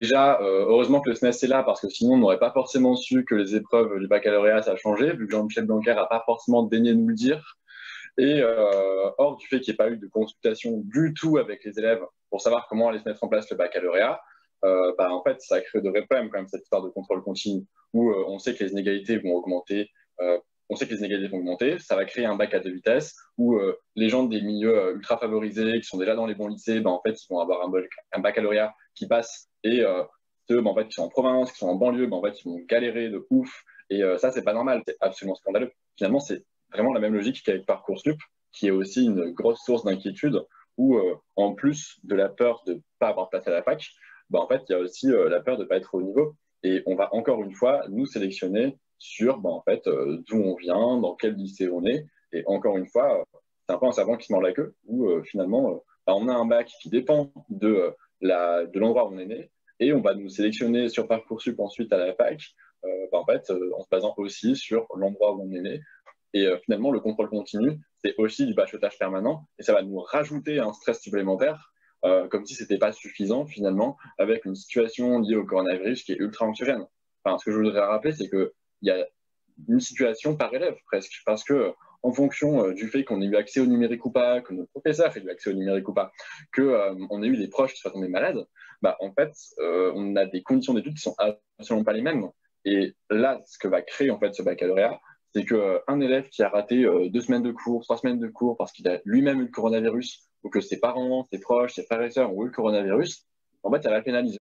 déjà, heureusement que le SNES est là, parce que sinon on n'aurait pas forcément su que les épreuves du baccalauréat, ça a changé, vu que Jean-Michel Blanquer n'a pas forcément daigné nous le dire. Et hors du fait qu'il n'y ait pas eu de consultation du tout avec les élèves pour savoir comment allait se mettre en place le baccalauréat, en fait, ça crée de vrais problèmes quand même, cette histoire de contrôle continu, où on sait que les inégalités vont augmenter. On sait que les inégalités vont augmenter, ça va créer un bac à deux vitesses où les gens des milieux ultra favorisés qui sont déjà dans les bons lycées, en fait, ils vont avoir un baccalauréat qui passe et ceux en fait, qui sont en province, qui sont en banlieue, en fait, ils vont galérer de ouf. Et ça, c'est pas normal, c'est absolument scandaleux. Finalement, c'est vraiment la même logique qu'avec Parcoursup, qui est aussi une grosse source d'inquiétude, où en plus de la peur de ne pas avoir de place à la fac, en fait, il y a aussi la peur de ne pas être au niveau. Et on va encore une fois nous sélectionner sur en fait, d'où on vient, dans quel lycée on est. Et encore une fois, c'est un peu un serpent qui se mord la queue, où finalement, on a un bac qui dépend de l'endroit où on est né, et on va nous sélectionner sur Parcoursup ensuite à la fac, en fait, en se basant aussi sur l'endroit où on est né. Et finalement, le contrôle continu, c'est aussi du bachotage permanent, et ça va nous rajouter un stress supplémentaire, comme si ce n'était pas suffisant finalement, avec une situation liée au coronavirus qui est ultra anxiogène. Enfin, ce que je voudrais rappeler, c'est qu'il y a une situation par élève presque, parce que en fonction du fait qu'on ait eu accès au numérique ou pas, que notre professeur ait eu accès au numérique ou pas, qu'on ait eu des proches qui soient tombés malades, en fait, on a des conditions d'études qui sont absolument pas les mêmes. Et là, ce que va créer en fait ce baccalauréat, c'est qu'un élève qui a raté 2 semaines de cours, 3 semaines de cours parce qu'il a lui-même eu le coronavirus, ou que ses parents, ses proches, ses frères et sœurs ont eu le coronavirus, en fait, ça va pénaliser.